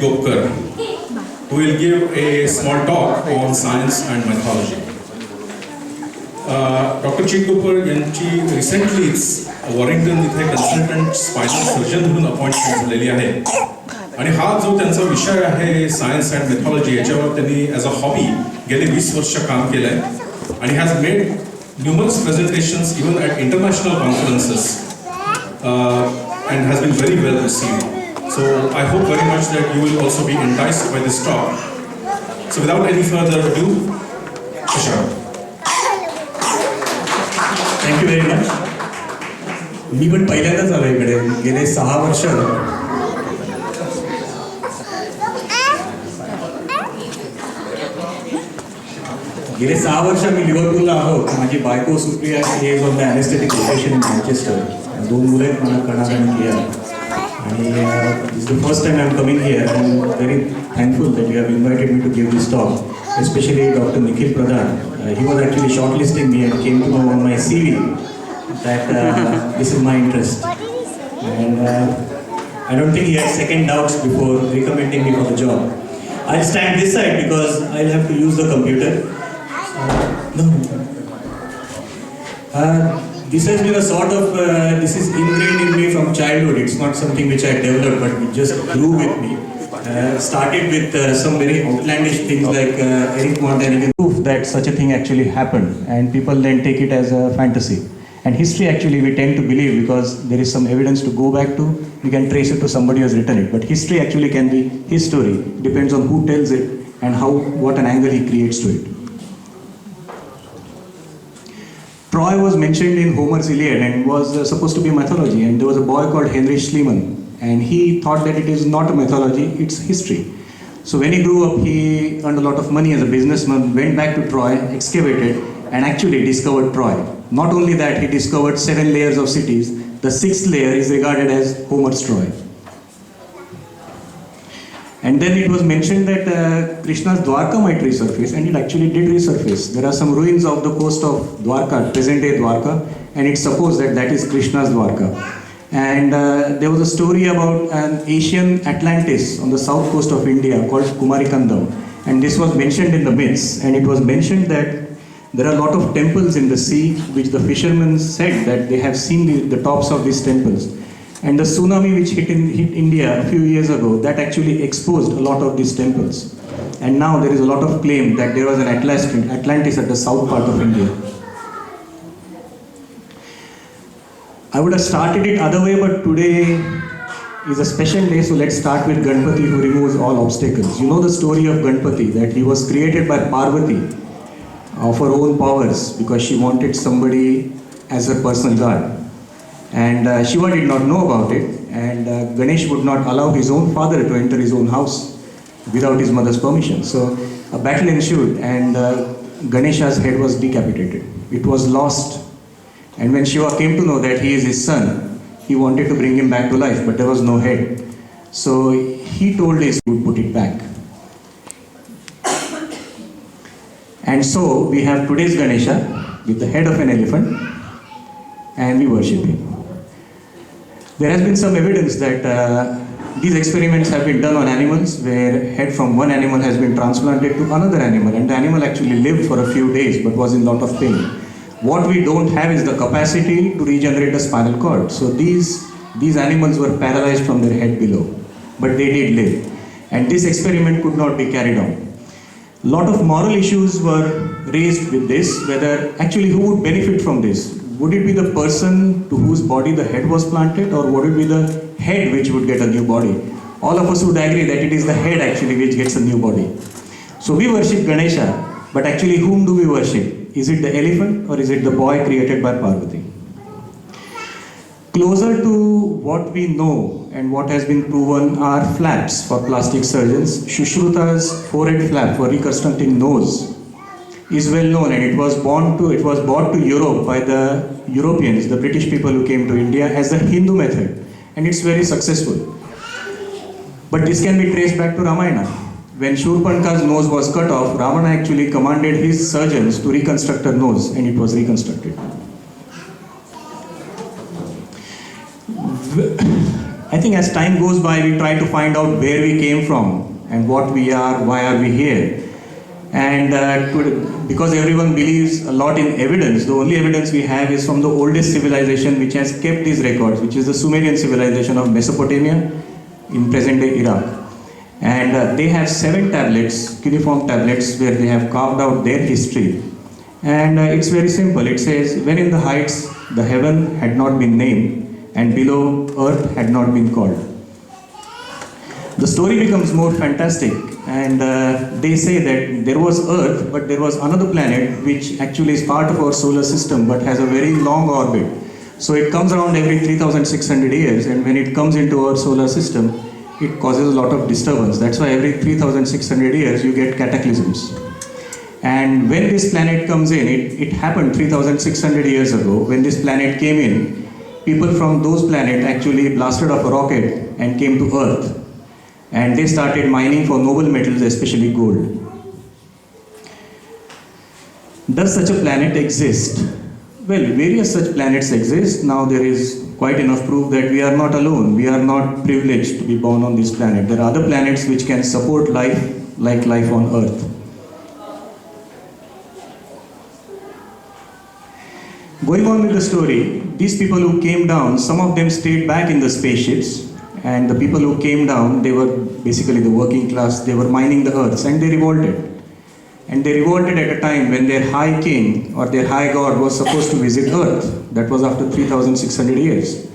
Gopkar, who will give a small talk on science and mythology. Doctor चिक गोपर यांची रिसेंटलीच वॉरिंग्टन इथे consultant spinal surgeon म्हणून appointment झालेली आहे आणि हा जो त्यांचा विषय आहे सायन्स अँड मेथॉलॉजी याच्यावर त्यांनी ॲज अ हॉबी गेले 20 वर्ष काम केलं आहे आणि has made numerous presentations even at international conferences and has been very well received. So I hope very much that you will also be enticed by this talk. So without any further ado, Tushar. Thank you very much. मी पण पहिल्यांदाच आलो इकडे. गेले 6 वर्ष मी लिव्हरपूलला आहोत. माझी बायको Supriya is on the anaesthetic location in Manchester. 2 मुलं आहेत मला, कणाद आणि किया. आणि this the first time I am coming here. I am very thankful that you have invited me to give this talk. Especially Dr. Nikhil Pradhan. He was actually shortlisting me and came to know on my CV that this is my interest. And I don't think he had second doubts before recommending me for the job. I'll stand this side because I'll have to use the computer. This has been a sort of, this is ingrained in me from childhood. It's not something which I developed, but it just grew with me. Started with some very outlandish things like Eric Montaigne proof that such a thing actually happened, and people then take it as a fantasy. And history actually we tend to believe because there is some evidence to go back to. We can trace it to somebody who has written it. But history actually can be his story. Depends on who tells it and what an angle he creates to it. Troy was mentioned in Homer's Iliad and was supposed to be mythology. And there was a boy called Heinrich Schliemann. And he thought that it is not a mythology, it's history. So when he grew up, he earned a lot of money as a businessman, went back to Troy, excavated, and actually discovered Troy. Not only that, he discovered 7 layers of cities. The 6th layer is regarded as Homer's Troy. And then it was mentioned that Krishna's Dwarka might resurface, and it actually did resurface. There are some ruins of the coast of Dwarka, present-day Dwarka, and it's supposed that that is Krishna's Dwarka. And there was a story about an Asian Atlantis on the south coast of India called Kumarikandam. And this was mentioned in the myths. And it was mentioned that there are a lot of temples in the sea which the fishermen said that they have seen the tops of these temples. And the tsunami which hit India a few years ago, that actually exposed a lot of these temples. And now there is a lot of claim that there was an Atlantis at the south part of India. I would have started it other way, but today is a special day, so let's start with Ganpati, who removes all obstacles. You know the story of Ganpati, that he was created by Parvati of her own powers because she wanted somebody as her personal god. And Shiva did not know about it, and Ganesh would not allow his own father to enter his own house without his mother's permission. So a battle ensued, and Ganesha's head was decapitated. It was lost. And when Shiva came to know that he is his son, he wanted to bring him back to life, but there was no head. So he told his he would put it back. And so we have today's Ganesha with the head of an elephant, and we worship him. There has been some evidence that these experiments have been done on animals, where head from one animal has been transplanted to another animal, and the animal actually lived for a few days but was in lot of pain. What we don't have is the capacity to regenerate a spinal cord. So these animals were paralyzed from their head below, but they did live. And this experiment could not be carried on. Lot of moral issues were raised with this, whether actually who would benefit from this. Would it be the person to whose body the head was planted, or would it be the head which would get a new body? All of us would agree that it is the head actually which gets a new body. So we worship Ganesha, but actually whom do we worship? Is it the elephant or is it the boy created by Parvati? Closer to what we know and what has been proven are flaps for plastic surgeons. Shushruta's forehead flap for reconstructing nose is well known, and it was brought to Europe by the Europeans, the British people who came to India, as the Hindu method, and it's very successful. But this can be traced back to Ramayana. When Shurpanka's nose was cut off, Ravana actually commanded his surgeons to reconstruct her nose, and it was reconstructed. I think as time goes by, we try to find out where we came from and what we are, why are we here. And because everyone believes a lot in evidence, the only evidence we have is from the oldest civilization which has kept these records, which is the Sumerian civilization of Mesopotamia in present-day Iraq. And they have 7 tablets, cuneiform tablets, where they have carved out their history. And it's very simple. It says, when in the heights the heaven had not been named, and below earth had not been called. The story becomes more fantastic, and they say that there was Earth, but there was another planet which actually is part of our solar system but has a very long orbit. So it comes around every 3,600 years, and when it comes into our solar system, it causes a lot of disturbance. That's why every 3,600 years you get cataclysms. And when this planet comes in, it happened 3,600 years ago. When this planet came in, people from those planets actually blasted off a rocket and came to Earth. And they started mining for noble metals, especially gold. Does such a planet exist? Well, various such planets exist. Now there is quite enough proof that we are not alone. We are not privileged to be born on this planet. There are other planets which can support life like life on Earth. Going on with the story, these people who came down, some of them stayed back in the spaceships, and the people who came down, they were basically the working class. They were mining the earth, and they revolted. And they revolted at a time when their high king or their high god was supposed to visit earth. That was after 3,600 years.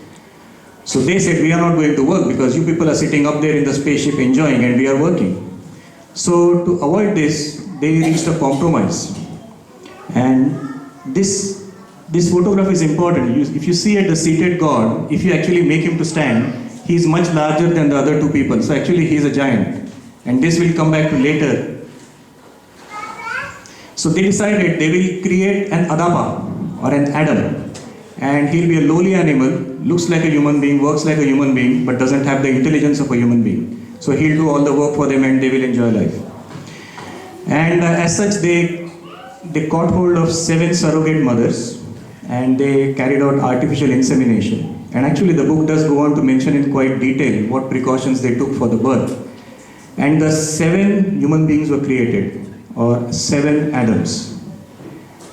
So they said, we are not going to work because you people are sitting up there in the spaceship enjoying and we are working. So to avoid this, they reached a compromise. And this photograph is important. If you see at the seated god, if you actually make him to stand, he is much larger than the other 2 people. So actually he is a giant. And this will come back to later. So they decided they will create an Adapa or an Adam. And he'll be a lowly animal, looks like a human being, works like a human being, but doesn't have the intelligence of a human being. So he'll do all the work for them and they will enjoy life. And as such, they caught hold of 7 surrogate mothers and they carried out artificial insemination. And actually the book does go on to mention in quite detail what precautions they took for the birth. And the 7 human beings were created, or 7 Adams.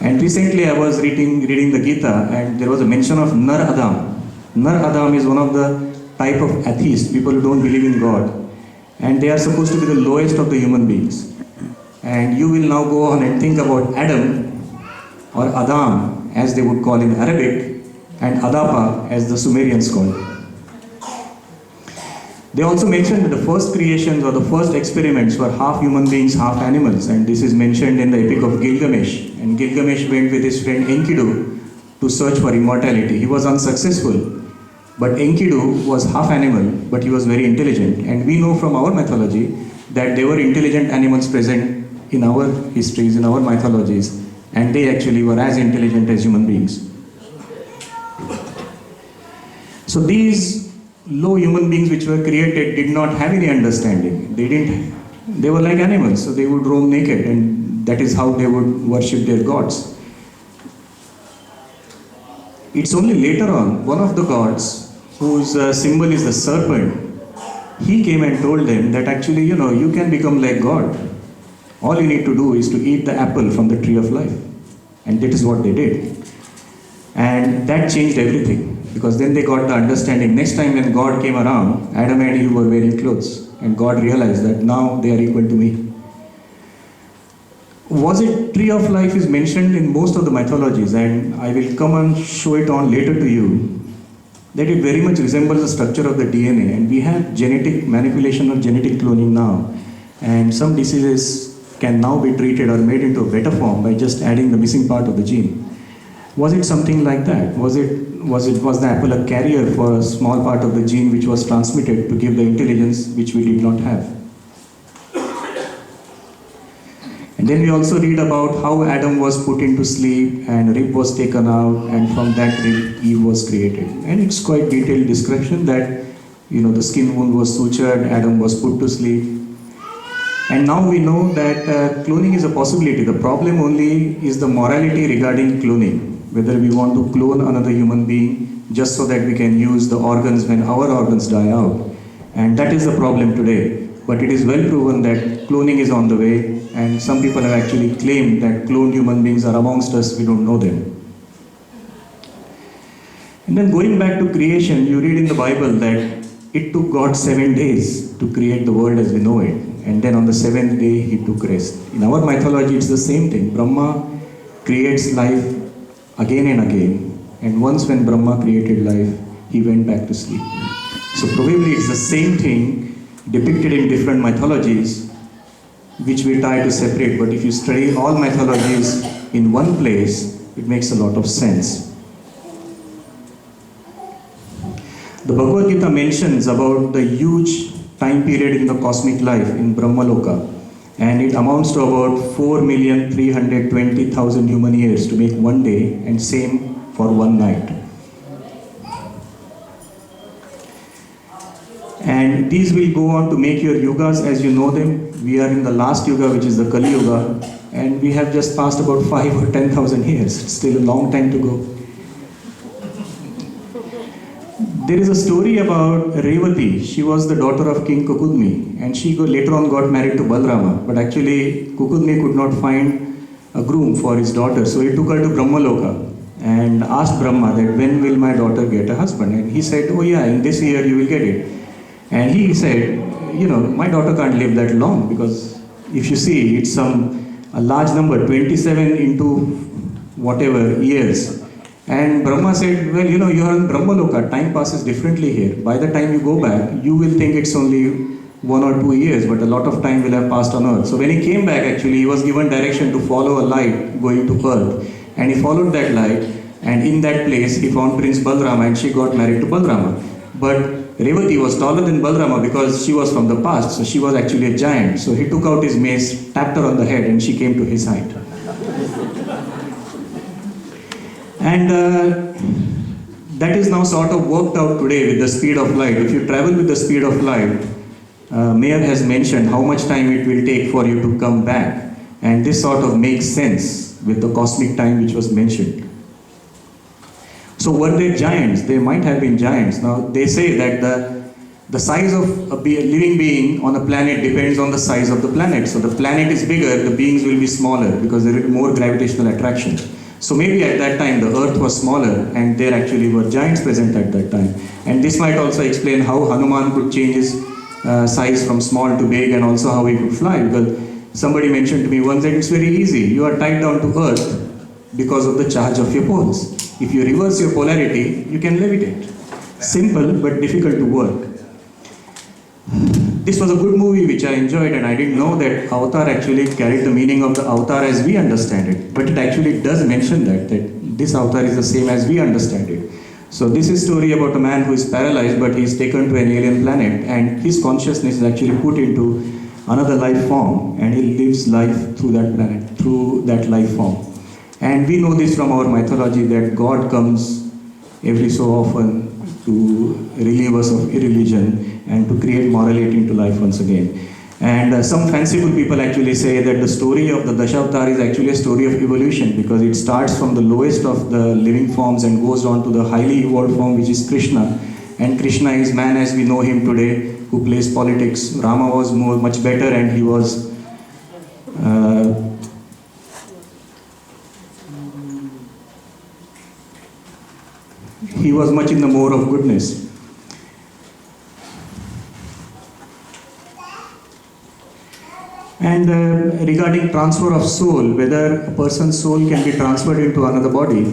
And recently I was reading the Gita, and there was a mention of Nar Adam. Nar Adam is one of the type of atheists, people who don't believe in God. And they are supposed to be the lowest of the human beings. And you will now go on and think about Adam, or Adam, as they would call in Arabic, and Adapa, as the Sumerians call. They also mentioned that the first creations or the first experiments were half human beings, half animals, and this is mentioned in the Epic of Gilgamesh. And Gilgamesh went with his friend Enkidu to search for immortality. He was unsuccessful, but Enkidu was half animal, but he was very intelligent. And we know from our mythology that there were intelligent animals present in our histories, in our mythologies, and they actually were as intelligent as human beings. So these low human beings which were created did not have any understanding. They were like animals, so they would roam naked, and that is how they would worship their gods. It's only later on, one of the gods, whose symbol is the serpent, he came and told them that actually, you can become like God. All you need to do is to eat the apple from the tree of life. And that is what they did. And that changed everything. Because then they got the understanding. Next time when God came around, Adam and Eve were wearing clothes. And God realized that now they are equal to me. Was it tree of life is mentioned in most of the mythologies, and I will come and show it on later to you, that it very much resembles the structure of the DNA. And we have genetic manipulation or genetic cloning now. And some diseases can now be treated or made into a better form by just adding the missing part of the gene. Was it something like that? Was the apple a carrier for a small part of the gene which was transmitted to give the intelligence which we did not have? And then we also read about how Adam was put into sleep and a rib was taken out, and from that rib Eve was created. And it's quite detailed description that the skin wound was sutured, Adam was put to sleep. And now we know that cloning is a possibility. The problem only is the morality regarding cloning. Whether we want to clone another human being just so that we can use the organs when our organs die out. And that is the problem today. But it is well proven that cloning is on the way, and some people have actually claimed that cloned human beings are amongst us, we don't know them. And then going back to creation, you read in the Bible that it took God 7 days to create the world as we know it. And then on the 7th day, he took rest. In our mythology, it's the same thing. Brahma creates life again and again. And once when Brahma created life, he went back to sleep. So probably it's the same thing depicted in different mythologies, which we try to separate. But if you study all mythologies in one place, it makes a lot of sense. The Bhagavad Gita mentions about the huge time period in the cosmic life in Brahmaloka, and it amounts to about 4,320,000 human years to make one day, and same for one night. And these will go on to make your yugas as you know them. We are in the last yuga, which is the Kali Yuga, and we have just passed about 5 or 10,000 years. It's still a long time to go. There is a story about Revati. She was the daughter of King Kukudmi, and she later on got married to Balarama. But actually, Kukudmi could not find a groom for his daughter, so he took her to Brahmaloka and asked Brahma that when will my daughter get a husband? And he said, oh yeah, in this year you will get it. And he said, my daughter can't live that long, because if you see, it's a large number, 27 into whatever years. And Brahma said, well, you are in Brahmaloka, time passes differently here. By the time you go back, you will think it's only 1 or 2 years, but a lot of time will have passed on earth. So when he came back, actually, he was given direction to follow a light going to earth. And he followed that light, and in that place, he found Prince Balarama, and she got married to Balarama. But Revati was taller than Balarama because she was from the past, so she was actually a giant. So he took out his mace, tapped her on the head, and she came to his height. And that is now sort of worked out today with the speed of light. If you travel with the speed of light, Mayer has mentioned how much time it will take for you to come back. And this sort of makes sense with the cosmic time which was mentioned. So were they giants? They might have been giants. Now they say that the size of a living being on a planet depends on the size of the planet. So the planet is bigger, the beings will be smaller because there is more gravitational attraction. So maybe at that time the earth was smaller and there actually were giants present at that time. And this might also explain how Hanuman could change his size from small to big, and also how he could fly. Because somebody mentioned to me once that it's very easy. You are tied down to earth because of the charge of your poles. If you reverse your polarity, you can levitate. Simple but difficult to work. This was a good movie which I enjoyed, and I didn't know that Avatar actually carried the meaning of the Avatar as we understand it. But it actually does mention that this Avatar is the same as we understand it. So this is a story about a man who is paralyzed, but he is taken to an alien planet, and his consciousness is actually put into another life form, and he lives life through that planet, through that life form. And we know this from our mythology that God comes every so often to relieve us of irreligion and to create morality into life once again. And some fanciful people actually say that the story of the Dashavatara is actually a story of evolution, because it starts from the lowest of the living forms and goes on to the highly evolved form, which is Krishna. And Krishna is man as we know him today, who plays politics. Rama was much better, and he was much in the more of goodness. And regarding transfer of soul, whether a person's soul can be transferred into another body,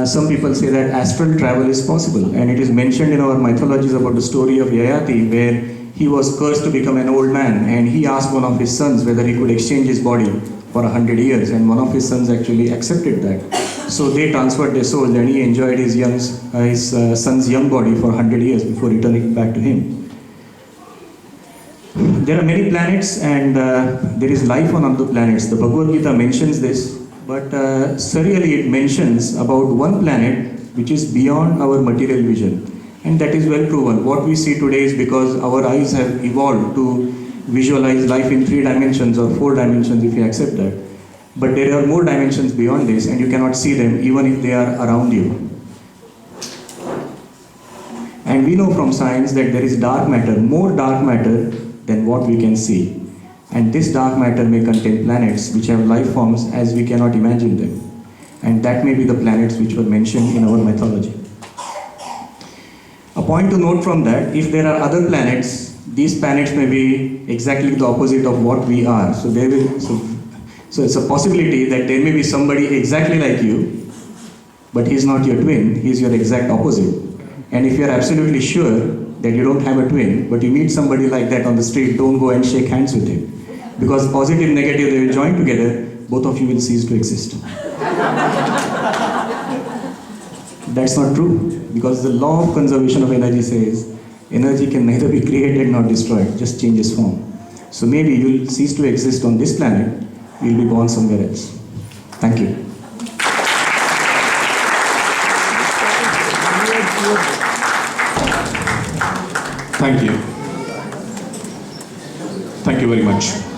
some people say that astral travel is possible. And it is mentioned in our mythologies about the story of Yayati, where he was cursed to become an old man, and he asked one of his sons whether he could exchange his body for 100 years, and one of his sons actually accepted that. So they transferred their souls, and he enjoyed his son's young body for 100 years before returning it back to him. There are many planets, and there is life on other planets. The Bhagavad Gita mentions this, but surreally it mentions about one planet which is beyond our material vision, and that is well proven. What we see today is because our eyes have evolved to visualize life in 3 dimensions or 4 dimensions if you accept that. But there are more dimensions beyond this, and you cannot see them even if they are around you. And we know from science that there is dark matter, more dark matter than what we can see. And this dark matter may contain planets which have life forms as we cannot imagine them. And that may be the planets which were mentioned in our mythology. A point to note from that, if there are other planets, these planets may be exactly the opposite of what we are. So it's a possibility that there may be somebody exactly like you, but he's not your twin, he's your exact opposite. And if you're absolutely sure that you don't have a twin, but you meet somebody like that on the street, don't go and shake hands with him. Because positive, negative, they will join together, both of you will cease to exist. That's not true, because the law of conservation of energy says, energy can neither be created nor destroyed, just changes form. So maybe you'll cease to exist on this planet, you'll be born somewhere else. Thank you. Thank you. Thank you very much.